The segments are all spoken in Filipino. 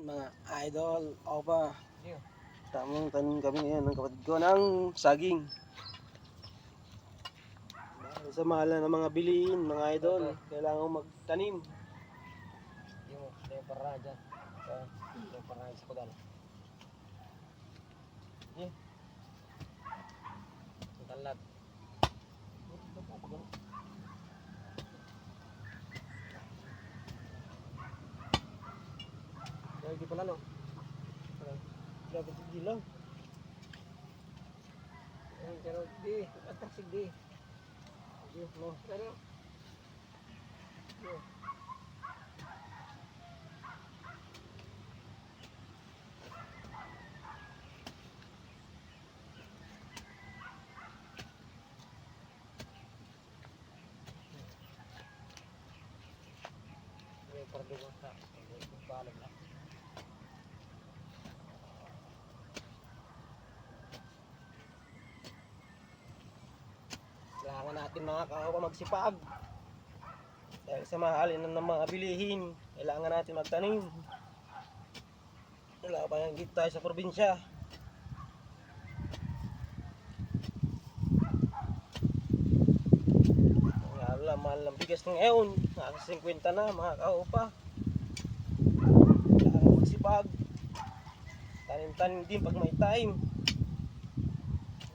Mga idol, ako pa. Tamang tanim kami ngayon ng kapatid ko ng saging. Dahil sa mahal ng mga bilihin, mga idol, kailangan magtanim. Yung para dyan. Yung para sa kudal. Ang talat. Hindi pa lalo. Dapat hindi lang. Pero di, atasig di. No. Pero, may pardugo sa balag na. Kailangan natin mga kahawa magsipag. Dahil sa mahalin ng mga bilihin, kailangan natin magtanim. Wala pa yung git tayo sa probinsya. Mahal ng bigas ngayon, nasa 50 na mga kaopa. Kailangan magsipag. Tanim-tanim din pag may time.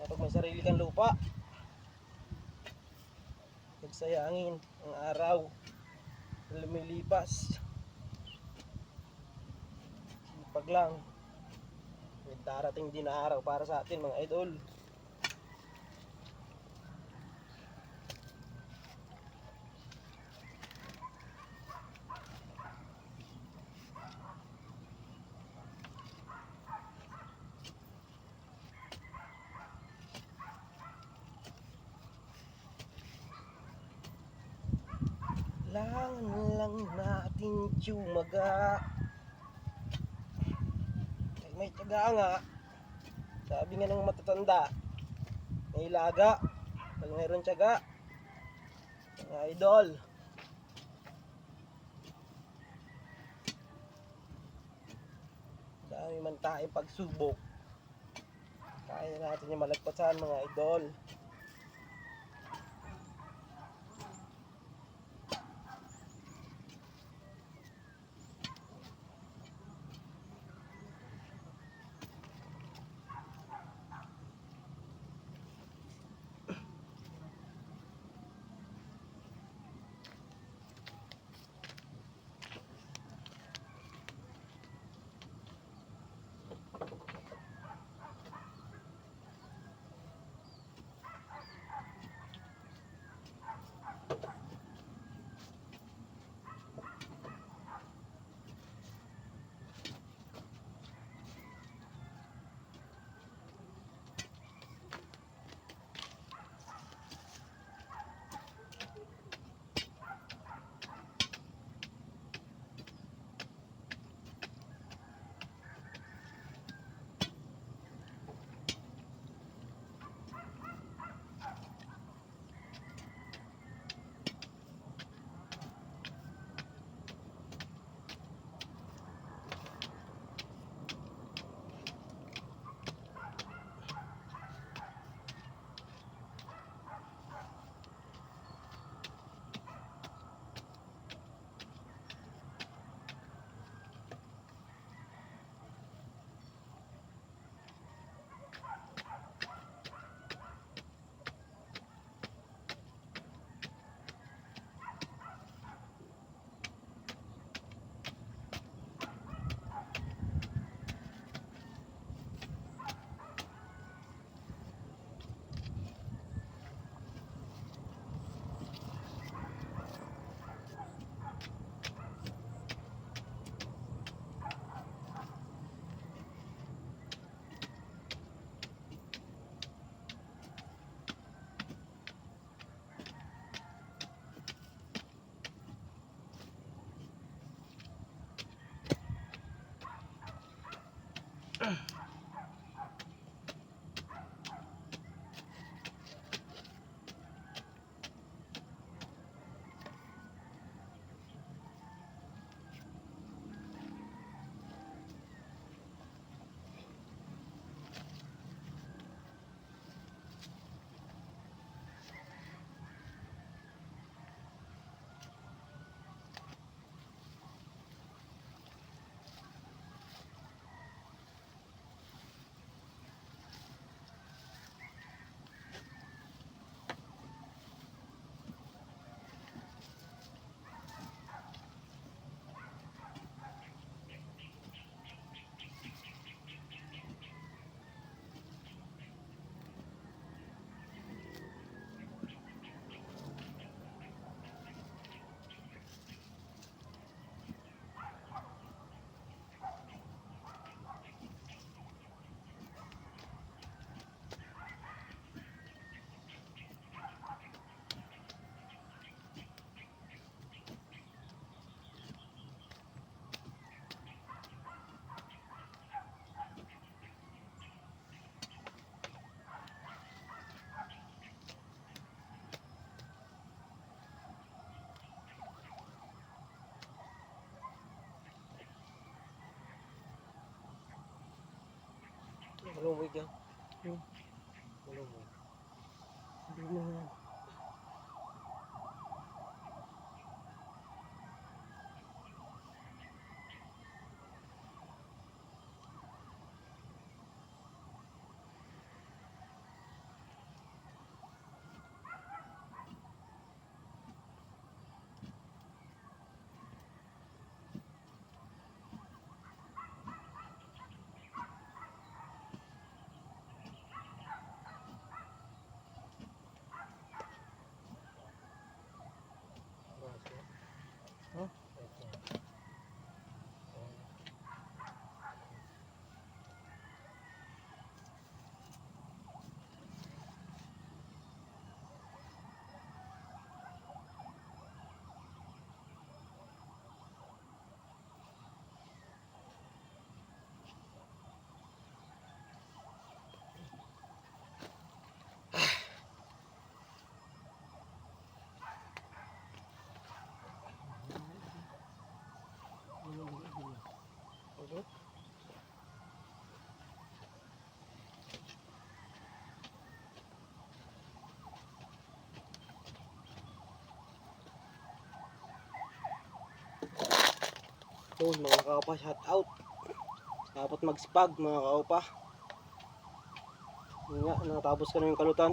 Pag may sarili kang lupa. Nagsayangin ang araw na lumilipas. Sipag lang. May darating din na araw para sa atin mga idol. Kailangan lang natin tsumaga. May tiyaga nga. Sabi nga ng matatanda, may laga pag mayroon tiyaga. Mga idol, dami man tayong pagsubok, kaya natin yung malagpasan mga idol. Malumuig yan. Hmm. Malumuig. Hindi mo yan. Huh? Okay. Yun mga kaupa, shout out. Dapat magsipag mga kaupa. Yun nga, natapos ka na yung kalutan.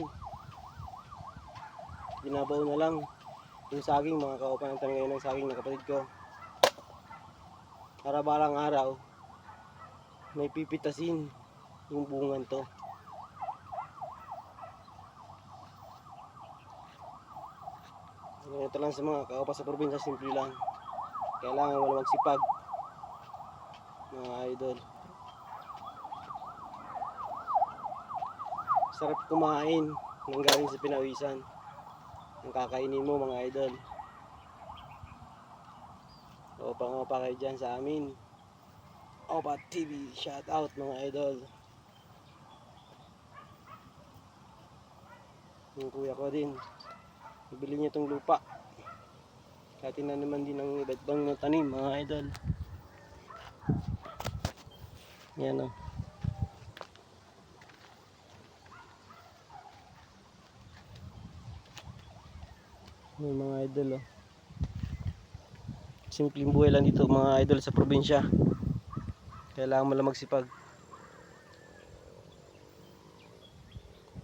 Binabaw na lang yung saging mga kaupa. Nagtanim ngayon ng saging ng kapatid ko. Para balang araw may pipitasin yung bungan to. Ito lang sa mga kaupa sa probinsya, simple lang. Kailangan wala magsipag mga idol. Sarap kumain nang galing sa pinawisan. Ang kakainin mo mga idol. Opa kayo dyan sa amin. Opa TV, shout out mga idol. Yung kuya ko din, nabili niya itong lupa. Kaya tinaniman din ng iba't ibang tanim mga idol. Yan o. Yung mga idol o. Simpleng buhay lang dito mga idol sa probinsya. Kailangan mo lang magsipag.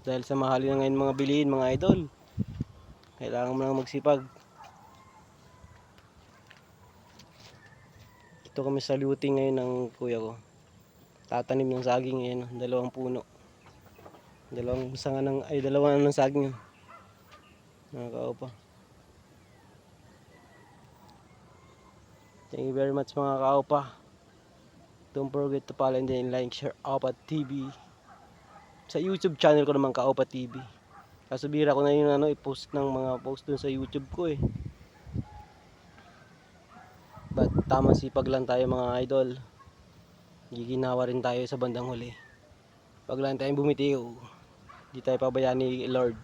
Dahil sa mahal na ngayon mga bilihin mga idol, kailangan mo lang magsipag. Ito kami sa luting ngayon ng kuya ko. Tatanim ng saging ngayon, 2 puno. Dalawa ng saging. Mga kaupa. Thank you very much mga kaupa. Don't forget to follow and then like, share Kaupa TV. Sa YouTube channel ko naman Kaupa TV. Kaso bira ko na yung i-post ng mga post dun sa YouTube ko eh. But tamang sipag lang tayo mga idol. Giginawa rin tayo sa bandang huli. Pag lang tayong bumitiw, di tayo pabayaan ni Lord.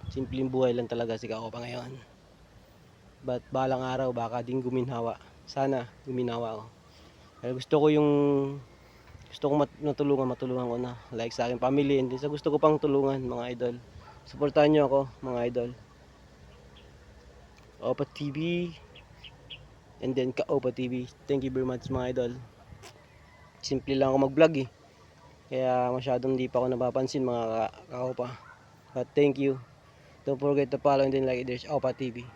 Simpleng buhay lang talaga si Kaupa ngayon. But balang araw baka din guminhawa. Sana guminhawa ako. Pero gusto ko matulungan ko na. Like sa akin family, and sa gusto ko pang tulungan mga idol. Suportahan nyo ako mga idol. Kaupa TV. And then Kaupa TV. Thank you very much mga idol. Simple lang ako mag-vlog eh. Kaya masyadong di pa ako napapansin mga kaupa. But thank you. Don't forget to follow and then like it. There's Kaupa TV.